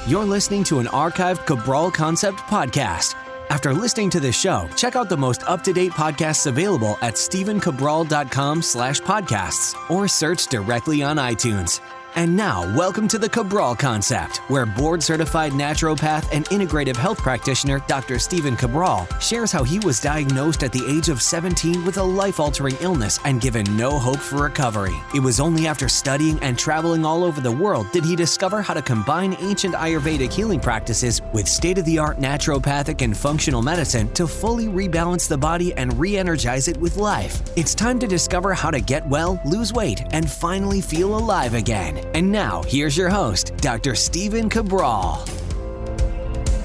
You're listening to an archived Cabral Concept podcast. After listening to this show, check out the most up-to-date podcasts available at stephencabral.com/podcasts or search directly on iTunes. And now, welcome to the Cabral Concept, where board-certified naturopath and integrative health practitioner Dr. Stephen Cabral shares how he was diagnosed at the age of 17 with a life-altering illness and given no hope for recovery. It was only after studying and traveling all over the world did he discover how to combine ancient Ayurvedic healing practices with state-of-the-art naturopathic and functional medicine to fully rebalance the body and re-energize it with life. It's time to discover how to get well, lose weight, and finally feel alive again. And now, here's your host, Dr. Stephen Cabral.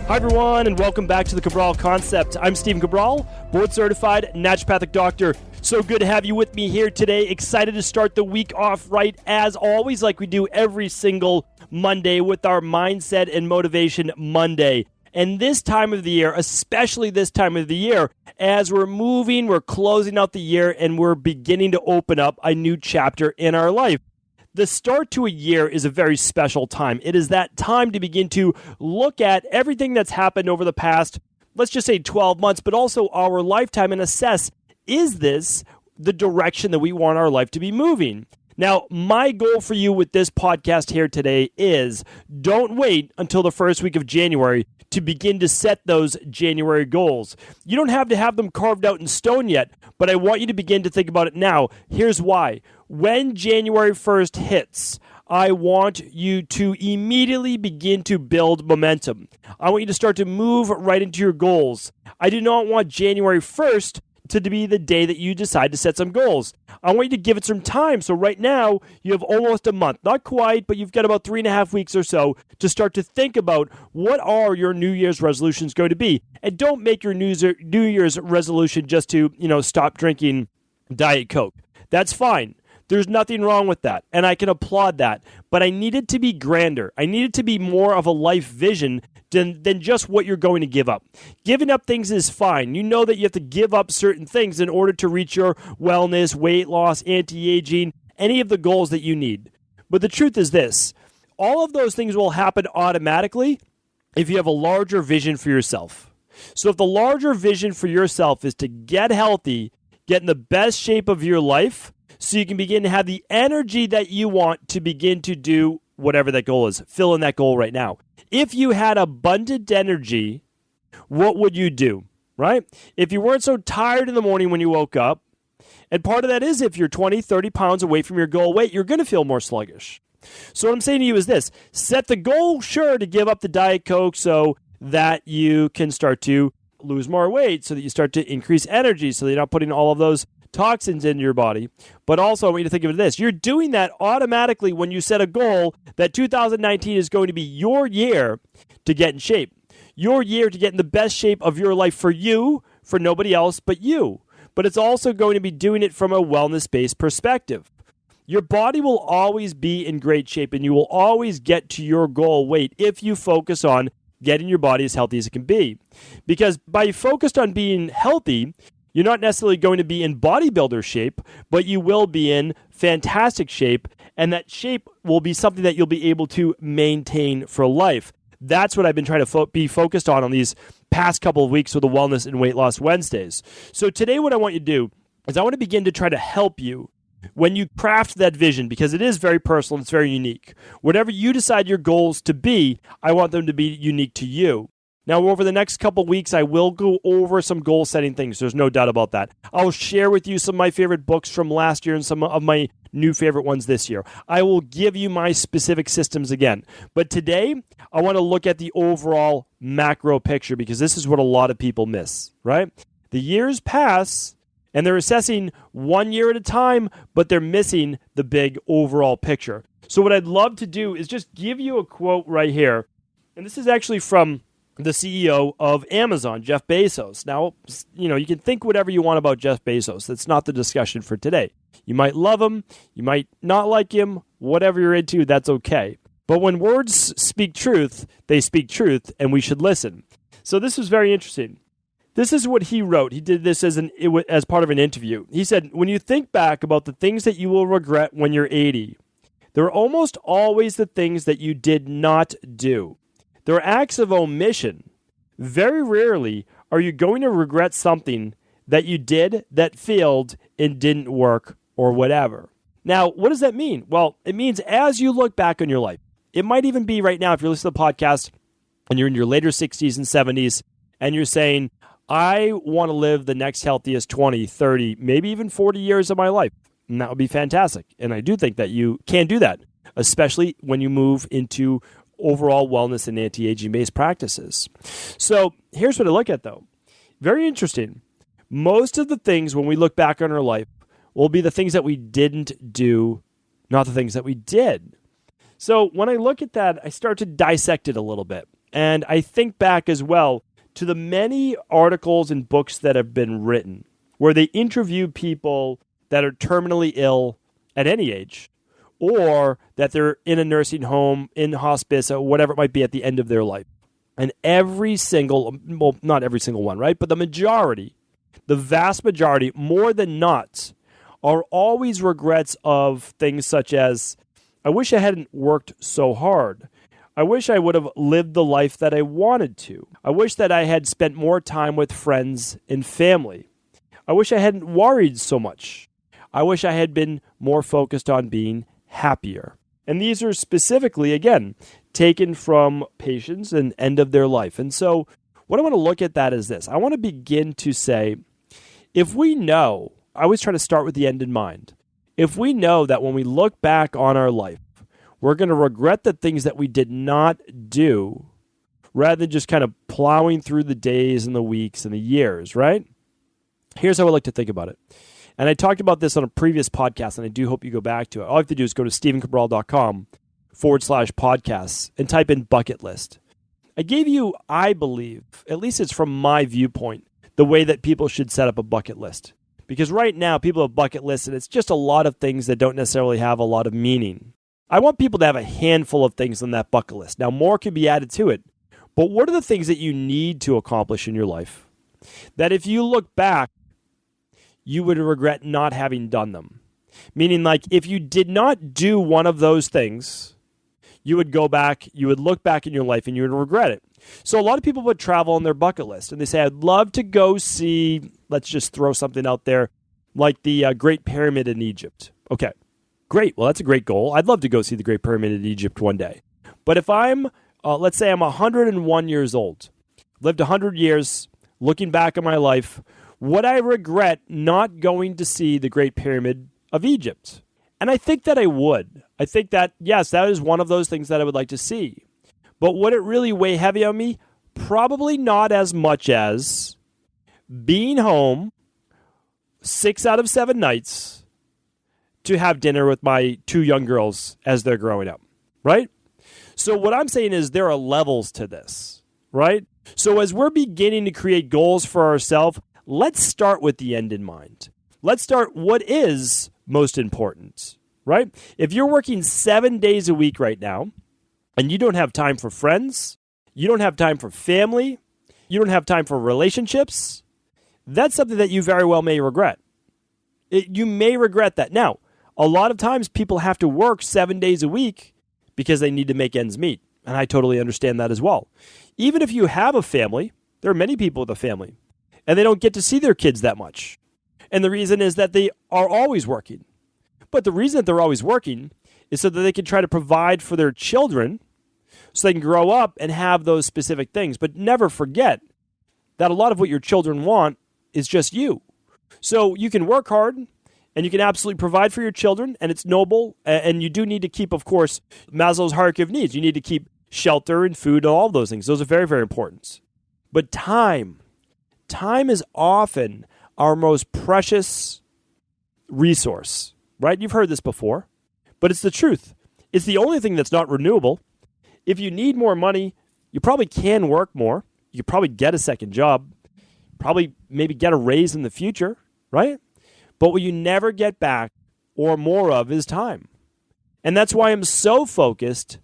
Hi, everyone, and welcome back to the Cabral Concept. I'm Stephen Cabral, board-certified naturopathic doctor. So good to have you with me here today. Excited to start the week off right, as always, like we do every single Monday with our Mindset and Motivation Monday. And this time of the year, especially this time of the year, as we're closing out the year, and we're beginning to open up a new chapter in our life. The start to a year is a very special time. It is that time to begin to look at everything that's happened over the past, let's just say 12 months, but also our lifetime, and assess, is this the direction that we want our life to be moving? Now, my goal for you with this podcast here today is don't wait until the first week of January to begin to set those January goals. You don't have to have them carved out in stone yet, but I want you to begin to think about it now. Here's why. When January 1st hits, I want you to immediately begin to build momentum. I want you to start to move right into your goals. I do not want January 1st to be the day that you decide to set some goals. I want you to give it some time. So right now, you have almost a month. Not quite, but you've got about 3.5 weeks or so to start to think about what are your New Year's resolutions going to be. And don't make your New Year's resolution just to, stop drinking Diet Coke. That's fine. There's nothing wrong with that, and I can applaud that. But I need it to be grander. I need it to be more of a life vision than just what you're going to give up. Giving up things is fine. You know that you have to give up certain things in order to reach your wellness, weight loss, anti-aging, any of the goals that you need. But the truth is this. All of those things will happen automatically if you have a larger vision for yourself. So if the larger vision for yourself is to get healthy, get in the best shape of your life, so you can begin to have the energy that you want to begin to do whatever that goal is. Fill in that goal right now. If you had abundant energy, what would you do, right? If you weren't so tired in the morning when you woke up, and part of that is if you're 20, 30 pounds away from your goal weight, you're going to feel more sluggish. So what I'm saying to you is this. Set the goal, sure, to give up the Diet Coke so that you can start to lose more weight, so that you start to increase energy, so that you're not putting all of those toxins into your body. But also, I want you to think of this. You're doing that automatically when you set a goal that 2019 is going to be your year to get in shape. Your year to get in the best shape of your life for you, for nobody else but you. But it's also going to be doing it from a wellness-based perspective. Your body will always be in great shape, and you will always get to your goal weight if you focus on getting your body as healthy as it can be. Because by focused on being healthy, you're not necessarily going to be in bodybuilder shape, but you will be in fantastic shape, and that shape will be something that you'll be able to maintain for life. That's what I've been trying to be focused on these past couple of weeks with the Wellness and Weight Loss Wednesdays. So today what I want you to do is I want to begin to try to help you when you craft that vision, because it is very personal, it's very unique. Whatever you decide your goals to be, I want them to be unique to you. Now, over the next couple weeks, I will go over some goal-setting things. There's no doubt about that. I'll share with you some of my favorite books from last year and some of my new favorite ones this year. I will give you my specific systems again. But today, I want to look at the overall macro picture, because this is what a lot of people miss, right? The years pass, and they're assessing 1 year at a time, but they're missing the big overall picture. So what I'd love to do is just give you a quote right here. And this is actually from the CEO of Amazon, Jeff Bezos. Now, you can think whatever you want about Jeff Bezos. That's not the discussion for today. You might love him. You might not like him. Whatever you're into, that's okay. But when words speak truth, they speak truth, and we should listen. So this is very interesting. This is what he wrote. He did this as part of an interview. He said, when you think back about the things that you will regret when you're 80, they're almost always the things that you did not do. They're acts of omission. Very rarely are you going to regret something that you did that failed and didn't work or whatever. Now, what does that mean? Well, it means as you look back on your life, it might even be right now if you're listening to the podcast and you're in your later 60s and 70s and you're saying, I want to live the next healthiest 20, 30, maybe even 40 years of my life. And that would be fantastic. And I do think that you can do that, especially when you move into overall wellness and anti-aging based practices. So here's what I look at though. Very interesting. Most of the things when we look back on our life will be the things that we didn't do, not the things that we did. So when I look at that, I start to dissect it a little bit. And I think back as well to the many articles and books that have been written where they interview people that are terminally ill at any age, or that they're in a nursing home, in hospice, or whatever it might be at the end of their life. And every single, well, not every single one, right? But the majority, the vast majority, more than not, are always regrets of things such as, I wish I hadn't worked so hard. I wish I would have lived the life that I wanted to. I wish that I had spent more time with friends and family. I wish I hadn't worried so much. I wish I had been more focused on being happier. And these are specifically, again, taken from patients and end of their life. And so what I want to look at that is this. I want to begin to say, if we know, I always try to start with the end in mind. If we know that when we look back on our life, we're going to regret the things that we did not do rather than just kind of plowing through the days and the weeks and the years, right? Here's how I like to think about it. And I talked about this on a previous podcast, and I do hope you go back to it. All you have to do is go to stephencabral.com/podcasts and type in bucket list. I gave you, I believe, at least it's from my viewpoint, the way that people should set up a bucket list. Because right now, people have bucket lists, and it's just a lot of things that don't necessarily have a lot of meaning. I want people to have a handful of things on that bucket list. Now, more could be added to it. But what are the things that you need to accomplish in your life that if you look back, you would regret not having done them? Meaning, like, if you did not do one of those things, you would go back, you would look back in your life, and you would regret it. So a lot of people would travel on their bucket list, and they say, I'd love to go see, let's just throw something out there, like the Great Pyramid in Egypt. Okay, great. Well, that's a great goal. I'd love to go see the Great Pyramid in Egypt one day. But if I'm, let's say I'm 101 years old, lived 100 years, looking back on my life, would I regret not going to see the Great Pyramid of Egypt? And I think that I would. I think that, yes, that is one of those things that I would like to see. But would it really weigh heavy on me? Probably not as much as being home 6 out of 7 nights to have dinner with my 2 young girls as they're growing up, right? So what I'm saying is there are levels to this, right? So as we're beginning to create goals for ourselves, let's start with the end in mind. Let's start what is most important, right? If you're working 7 days a week right now, and you don't have time for friends, you don't have time for family, you don't have time for relationships, that's something that you very well may regret. You may regret that. Now, a lot of times people have to work 7 days a week because they need to make ends meet. And I totally understand that as well. Even if you have a family, there are many people with a family, and they don't get to see their kids that much. And the reason is that they are always working. But the reason that they're always working is so that they can try to provide for their children so they can grow up and have those specific things. But never forget that a lot of what your children want is just you. So you can work hard and you can absolutely provide for your children, and it's noble. And you do need to keep, of course, Maslow's hierarchy of needs. You need to keep shelter and food and all of those things. Those are very, very important. But time is often our most precious resource, right? You've heard this before. But it's the truth. It's the only thing that's not renewable. If you need more money, you probably can work more. You could probably get a second job. Probably maybe get a raise in the future, right? But what you never get back or more of is time. And that's why I'm so focused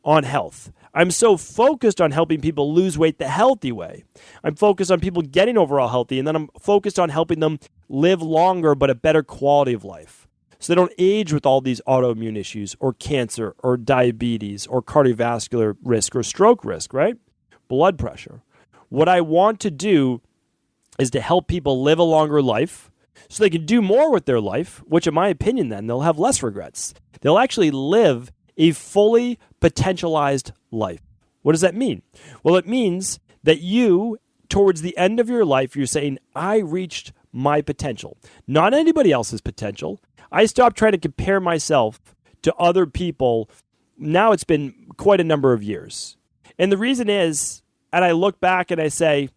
on health. I'm so focused on helping people lose weight the healthy way. I'm focused on people getting overall healthy, and then I'm focused on helping them live longer but a better quality of life. So they don't age with all these autoimmune issues or cancer or diabetes or cardiovascular risk or stroke risk, right? Blood pressure. What I want to do is to help people live a longer life so they can do more with their life, which in my opinion then they'll have less regrets. They'll actually live a fully potentialized life. What does that mean? Well, it means that you, towards the end of your life, you're saying, I reached my potential, not anybody else's potential. I stopped trying to compare myself to other people. Now it's been quite a number of years. And the reason is, and I look back and I say,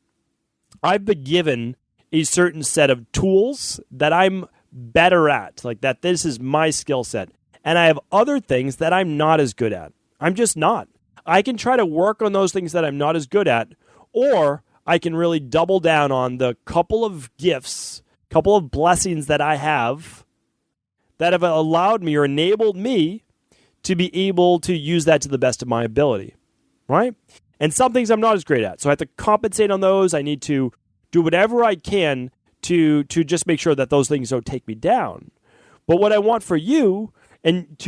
I've been given a certain set of tools that I'm better at, like that this is my skill set. And I have other things that I'm not as good at. I'm just not. I can try to work on those things that I'm not as good at, or I can really double down on the couple of gifts, couple of blessings that I have that have allowed me or enabled me to be able to use that to the best of my ability, right? And some things I'm not as great at. So I have to compensate on those. I need to do whatever I can to just make sure that those things don't take me down. But what I want for you,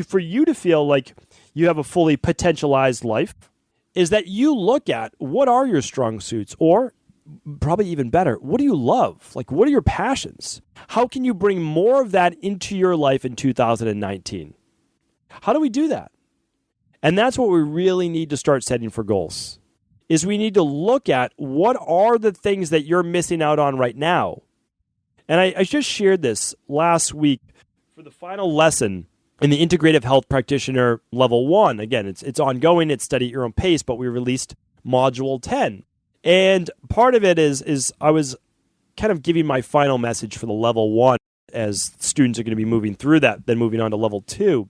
for you to feel like you have a fully potentialized life, is that you look at what are your strong suits, or probably even better, what do you love? Like, what are your passions? How can you bring more of that into your life in 2019? How do we do that? And that's what we really need to start setting for goals, is we need to look at what are the things that you're missing out on right now. And I just shared this last week for the final lesson in the Integrative Health Practitioner Level 1. Again, it's ongoing, it's study at your own pace, but we released Module 10. And part of it is I was kind of giving my final message for the Level 1 as students are going to be moving through that, then moving on to Level 2,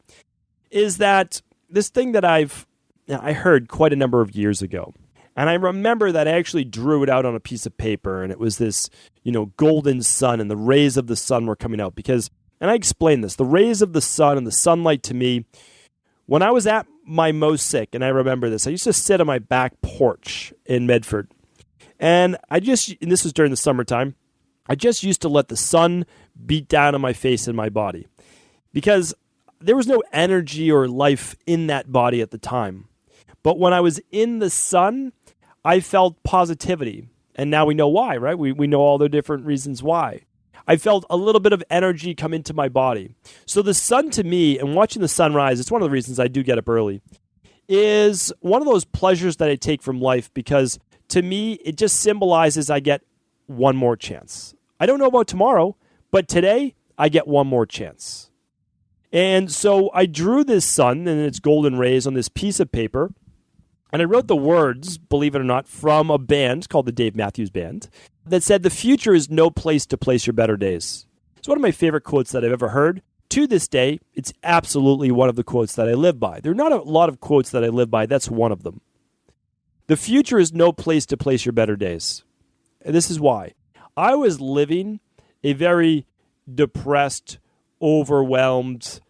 is that this thing that I heard quite a number of years ago. And I remember that I actually drew it out on a piece of paper, and it was this, golden sun, and the rays of the sun were coming out because, and I explained this, the rays of the sun and the sunlight to me, when I was at my most sick, and I remember this, I used to sit on my back porch in Medford, and this was during the summertime, I just used to let the sun beat down on my face and my body because there was no energy or life in that body at the time. But when I was in the sun, I felt positivity. And now we know why, right? We know all the different reasons why. I felt a little bit of energy come into my body. So the sun to me, and watching the sunrise, it's one of the reasons I do get up early, is one of those pleasures that I take from life because to me, it just symbolizes I get one more chance. I don't know about tomorrow, but today I get one more chance. And so I drew this sun and its golden rays on this piece of paper, and I wrote the words, believe it or not, from a band called the Dave Matthews Band that said, "The future is no place to place your better days." It's one of my favorite quotes that I've ever heard. To this day, it's absolutely one of the quotes that I live by. There are not a lot of quotes that I live by. That's one of them. The future is no place to place your better days. And this is why. I was living a very depressed, overwhelmed,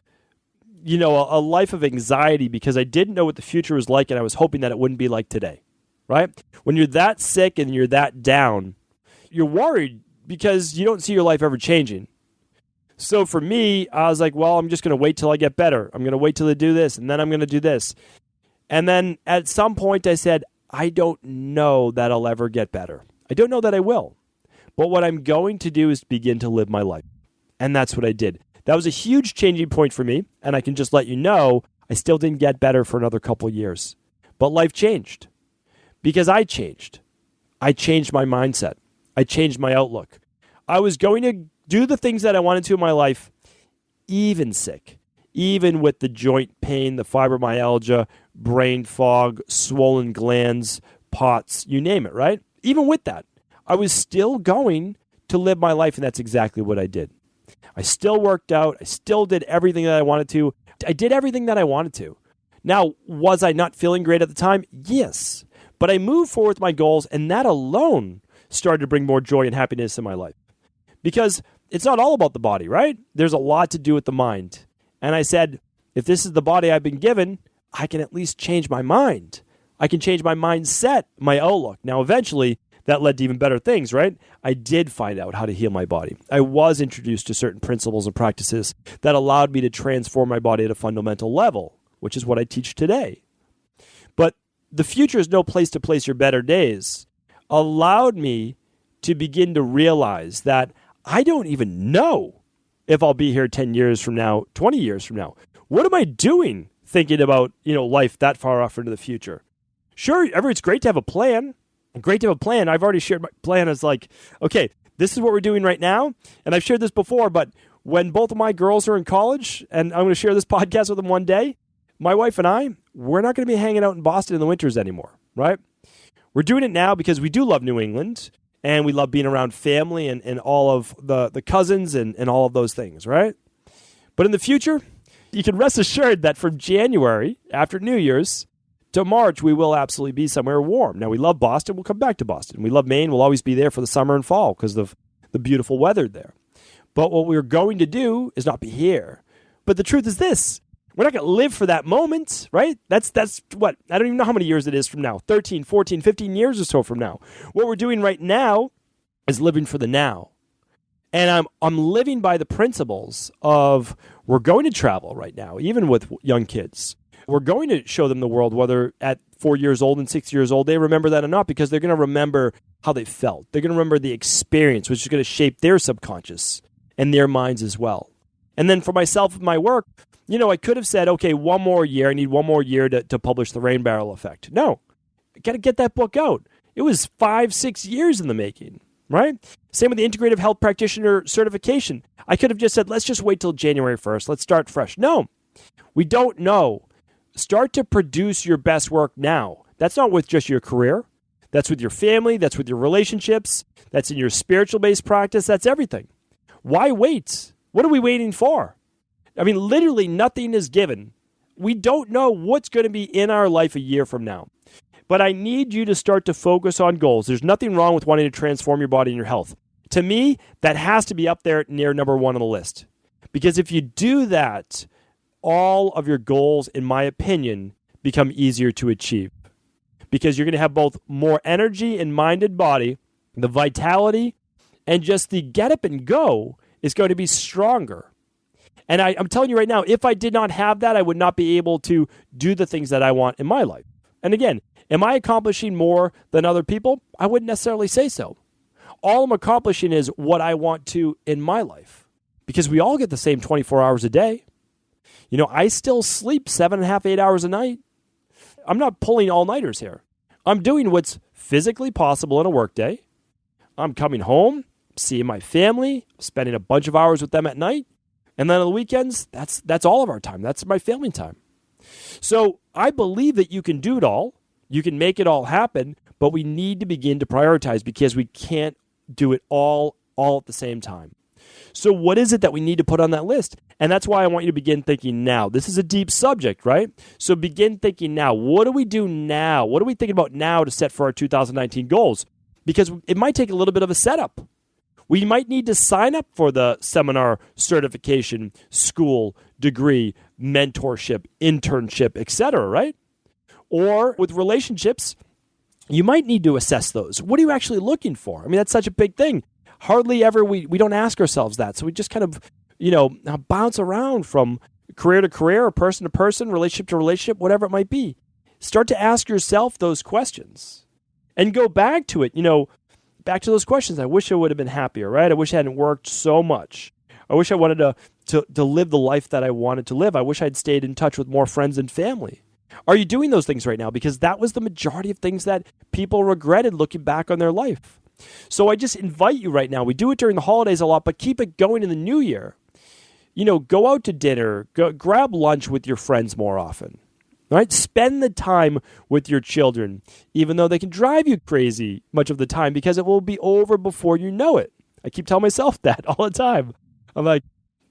a life of anxiety because I didn't know what the future was like, and I was hoping that it wouldn't be like today, right? When you're that sick and you're that down, you're worried because you don't see your life ever changing. So for me, I was like, well, I'm just going to wait till I get better. I'm going to wait till I do this, and then I'm going to do this. And then at some point I said, I don't know that I'll ever get better. I don't know that I will. But what I'm going to do is begin to live my life. And that's what I did. That was a huge changing point for me, and I can just let you know I still didn't get better for another couple of years. But life changed because I changed. I changed my mindset. I changed my outlook. I was going to do the things that I wanted to in my life, even sick, even with the joint pain, the fibromyalgia, brain fog, swollen glands, POTS, you name it, right? Even with that, I was still going to live my life, and that's exactly what I did. I still worked out. I still did everything that I wanted to. I did everything that I wanted to. Now, was I not feeling great at the time? Yes. But I moved forward with my goals, and that alone started to bring more joy and happiness in my life. Because it's not all about the body, right? There's a lot to do with the mind. And I said, if this is the body I've been given, I can at least change my mind. I can change my mindset, my outlook. Now, eventually, that led to even better things, right? I did find out how to heal my body. I was introduced to certain principles and practices that allowed me to transform my body at a fundamental level, which is what I teach today. But the future is no place to place your better days allowed me to begin to realize that I don't even know if I'll be here 10 years from now, 20 years from now. What am I doing thinking about, life that far off into the future? Sure, it's great to have a plan. Great to have a plan. I've already shared my plan as like, okay, this is what we're doing right now. And I've shared this before, but when both of my girls are in college, and I'm going to share this podcast with them one day, my wife and I, we're not going to be hanging out in Boston in the winters anymore, right? We're doing it now because we do love New England, and we love being around family and all of the cousins and all of those things, right? But in the future, you can rest assured that from January, after New Year's, to March, we will absolutely be somewhere warm. Now, we love Boston. We'll come back to Boston. We love Maine. We'll always be there for the summer and fall because of the beautiful weather there. But what we're going to do is not be here. But the truth is this. We're not going to live for that moment, right? That's what, I don't even know how many years it is from now. 13, 14, 15 years or so from now. What we're doing right now is living for the now. And I'm living by the principles of we're going to travel right now, even with young kids. We're going to show them the world, whether at 4 years old and 6 years old, they remember that or not, because they're going to remember how they felt. They're going to remember the experience, which is going to shape their subconscious and their minds as well. And then for myself and my work, I could have said, okay, one more year. I need one more year to publish The Rain Barrel Effect. No, I got to get that book out. It was 5-6 years in the making, right? Same with the Integrative Health Practitioner certification. I could have just said, let's just wait till January 1st. Let's start fresh. No, we don't know. Start to produce your best work now. That's not with just your career. That's with your family. That's with your relationships. That's in your spiritual-based practice. That's everything. Why wait? What are we waiting for? I mean, literally nothing is given. We don't know what's going to be in our life a year from now. But I need you to start to focus on goals. There's nothing wrong with wanting to transform your body and your health. To me, that has to be up there near number one on the list. Because if you do that, all of your goals, in my opinion, become easier to achieve. Because you're going to have both more energy in mind and body, the vitality, and just the get up and go is going to be stronger. And I'm telling you right now, if I did not have that, I would not be able to do the things that I want in my life. And again, am I accomplishing more than other people? I wouldn't necessarily say so. All I'm accomplishing is what I want to in my life. Because we all get the same 24 hours a day. I still sleep 7.5, 8 hours a night. I'm not pulling all-nighters here. I'm doing what's physically possible in a workday. I'm coming home, seeing my family, spending a bunch of hours with them at night. And then on the weekends, that's all of our time. That's my family time. So I believe that you can do it all. You can make it all happen, but we need to begin to prioritize because we can't do it all at the same time. So what is it that we need to put on that list? And that's why I want you to begin thinking now. This is a deep subject, right? So begin thinking now. What do we do now? What are we thinking about now to set for our 2019 goals? Because it might take a little bit of a setup. We might need to sign up for the seminar, certification, school, degree, mentorship, internship, etc., right? Or with relationships, you might need to assess those. What are you actually looking for? I mean, that's such a big thing. Hardly ever we don't ask ourselves that. So we just kind of, bounce around from career to career, or person to person, relationship to relationship, whatever it might be. Start to ask yourself those questions and go back to it, back to those questions. I wish I would have been happier, right? I wish I hadn't worked so much. I wish I wanted to live the life that I wanted to live. I wish I'd stayed in touch with more friends and family. Are you doing those things right now? Because that was the majority of things that people regretted looking back on their life. So I just invite you right now. We do it during the holidays a lot, but keep it going in the new year. Go out to dinner, grab lunch with your friends more often. Right? Spend the time with your children, even though they can drive you crazy much of the time because it will be over before you know it. I keep telling myself that all the time. I'm like,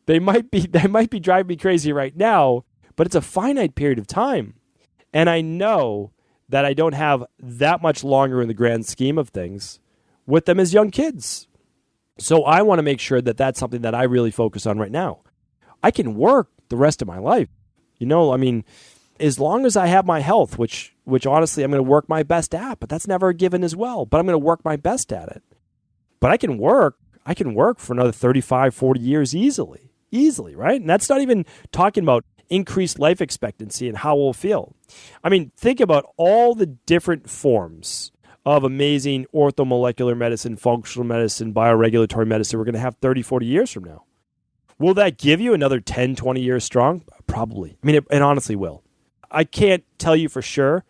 they might be driving me crazy right now, but it's a finite period of time. And I know that I don't have that much longer in the grand scheme of things with them as young kids. So I want to make sure that that's something that I really focus on right now. I can work the rest of my life. as long as I have my health, which honestly I'm going to work my best at, but that's never a given as well. But I'm going to work my best at it. But I can work for another 35, 40 years easily, right? And that's not even talking about increased life expectancy and how we'll feel. I mean, think about all the different forms of amazing orthomolecular medicine, functional medicine, bioregulatory medicine we're going to have 30, 40 years from now. Will that give you another 10, 20 years strong? Probably. I mean, it honestly will. I can't tell you for sure,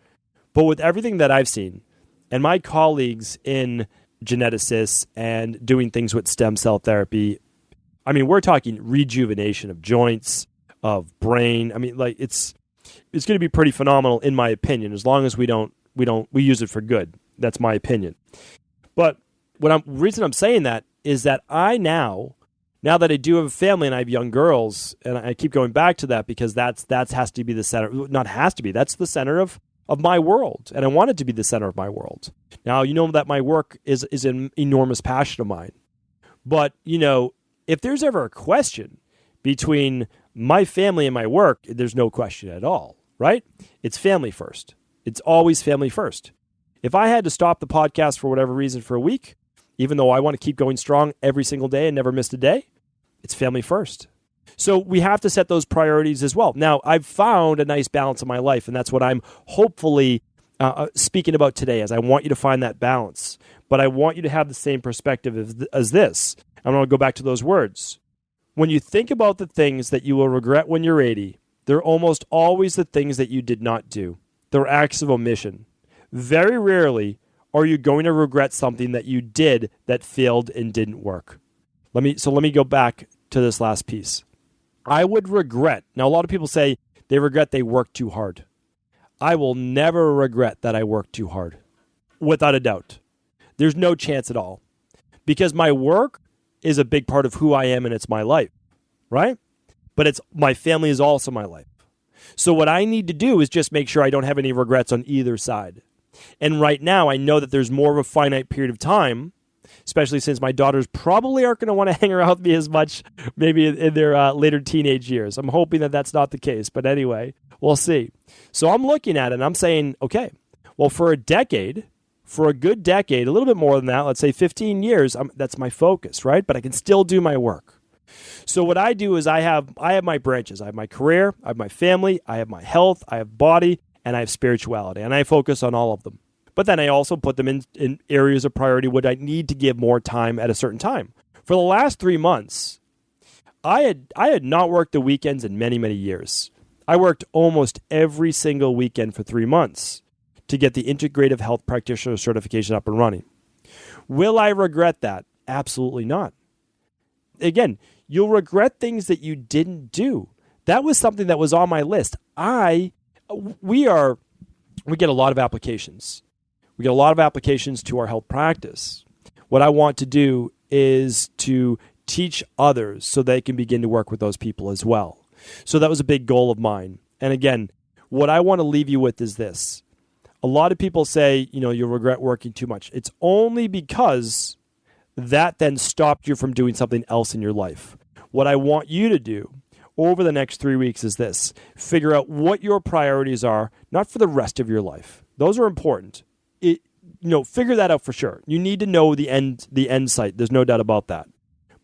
but with everything that I've seen and my colleagues in geneticists and doing things with stem cell therapy, I mean, we're talking rejuvenation of joints, of brain. I mean, like it's going to be pretty phenomenal in my opinion, as long as we use it for good. That's my opinion. But reason I'm saying that is that I now that I do have a family and I have young girls, and I keep going back to that because that has to be the center. Not has to be. That's the center of my world, and I want it to be the center of my world. Now, you know that my work is an enormous passion of mine. But, you know, if there's ever a question between my family and my work, there's no question at all, right? It's family first. It's always family first. If I had to stop the podcast for whatever reason for a week, even though I want to keep going strong every single day and never miss a day, it's family first. So we have to set those priorities as well. Now, I've found a nice balance in my life, and that's what I'm hopefully speaking about today, as I want you to find that balance. But I want you to have the same perspective as this. I'm going to go back to those words. When you think about the things that you will regret when you're 80, they're almost always the things that you did not do. They're acts of omission. Very rarely are you going to regret something that you did that failed and didn't work. Let me go back to this last piece. I would regret. Now, a lot of people say they regret they worked too hard. I will never regret that I worked too hard. Without a doubt. There's no chance at all. Because my work is a big part of who I am and it's my life, right? But my family is also my life. So what I need to do is just make sure I don't have any regrets on either side. And right now, I know that there's more of a finite period of time, especially since my daughters probably aren't going to want to hang around with me as much, maybe in their later teenage years. I'm hoping that that's not the case. But anyway, we'll see. So I'm looking at it and I'm saying, okay, well, for a good decade, a little bit more than that, let's say 15 years, that's my focus, right? But I can still do my work. So what I do is I have my branches. I have my career, I have my family, I have my health, I have body, and I have spirituality, and I focus on all of them. But then I also put them in areas of priority would I need to give more time at a certain time. For the last 3 months, I had not worked the weekends in many, many years. I worked almost every single weekend for 3 months to get the integrative health practitioner certification up and running. Will I regret that? Absolutely not. Again, you'll regret things that you didn't do. That was something that was on my list. We get a lot of applications. We get a lot of applications to our health practice. What I want to do is to teach others so they can begin to work with those people as well. So that was a big goal of mine. And again, what I want to leave you with is this. A lot of people say, you'll regret working too much. It's only because that then stopped you from doing something else in your life. What I want you to do over the next 3 weeks is this. Figure out what your priorities are, not for the rest of your life. Those are important. Figure that out for sure. You need to know the end sight. There's no doubt about that.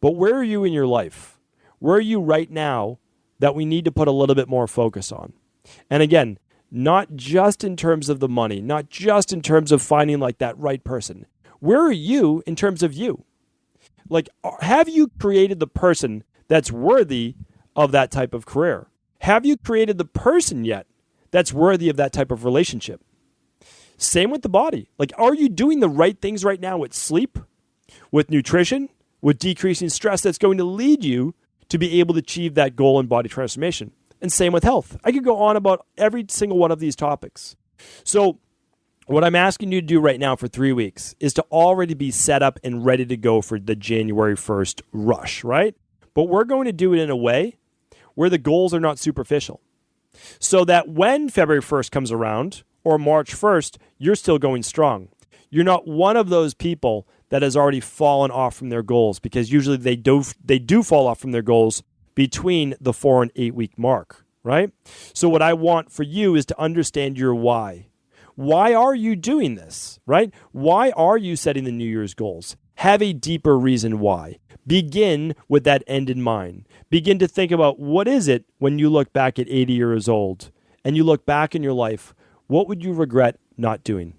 But where are you in your life? Where are you right now that we need to put a little bit more focus on? And again, not just in terms of the money, not just in terms of finding like that right person. Where are you in terms of you? Like, have you created the person that's worthy of that type of career? Have you created the person yet that's worthy of that type of relationship? Same with the body. Like, are you doing the right things right now with sleep, with nutrition, with decreasing stress that's going to lead you to be able to achieve that goal in body transformation? And same with health. I could go on about every single one of these topics. So what I'm asking you to do right now for 3 weeks is to already be set up and ready to go for the January 1st rush, right? But we're going to do it in a way where the goals are not superficial. So that when February 1st comes around or March 1st, you're still going strong. You're not one of those people that has already fallen off from their goals, because usually they do fall off from their goals between the 4 and 8 week mark. right? So what I want for you is to understand your why. Why are you doing this, right? Why are you setting the New Year's goals? Have a deeper reason why. Begin with that end in mind. Begin to think about what is it when you look back at 80 years old and you look back in your life, what would you regret not doing?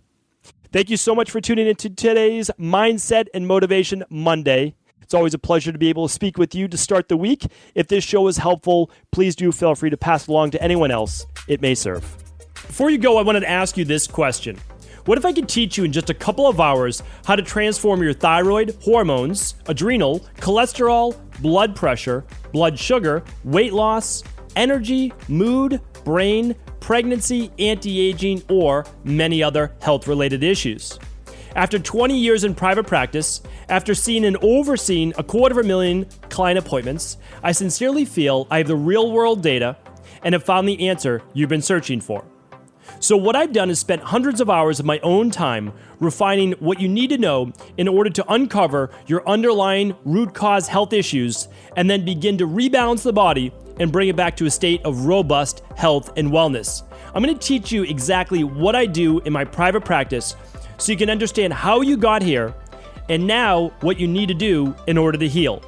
Thank you so much for tuning into today's Mindset and Motivation Monday. It's always a pleasure to be able to speak with you to start the week. If this show is helpful, please do feel free to pass it along to anyone else it may serve. Before you go, I wanted to ask you this question. What if I could teach you in just a couple of hours how to transform your thyroid, hormones, adrenal, cholesterol, blood pressure, blood sugar, weight loss, energy, mood, brain, pregnancy, anti-aging, or many other health-related issues? After 20 years in private practice, after seeing and overseeing 250,000 client appointments, I sincerely feel I have the real-world data and have found the answer you've been searching for. So what I've done is spent hundreds of hours of my own time refining what you need to know in order to uncover your underlying root cause health issues and then begin to rebalance the body and bring it back to a state of robust health and wellness. I'm going to teach you exactly what I do in my private practice so you can understand how you got here and now what you need to do in order to heal.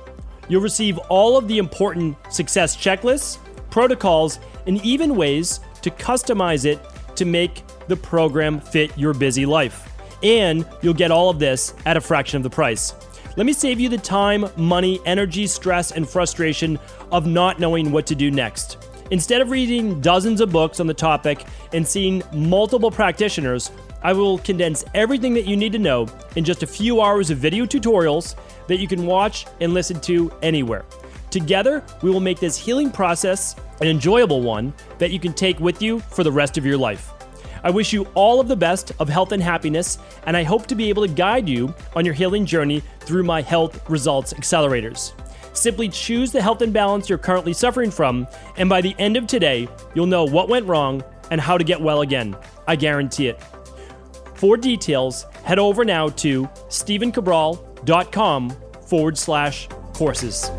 You'll receive all of the important success checklists, protocols, and even ways to customize it to make the program fit your busy life. And you'll get all of this at a fraction of the price. Let me save you the time, money, energy, stress, and frustration of not knowing what to do next. Instead of reading dozens of books on the topic and seeing multiple practitioners, I will condense everything that you need to know in just a few hours of video tutorials that you can watch and listen to anywhere. Together, we will make this healing process an enjoyable one that you can take with you for the rest of your life. I wish you all of the best of health and happiness, and I hope to be able to guide you on your healing journey through my Health Results Accelerators. Simply choose the health imbalance you're currently suffering from, and by the end of today, you'll know what went wrong and how to get well again. I guarantee it. For details, head over now to stephencabral.com/courses.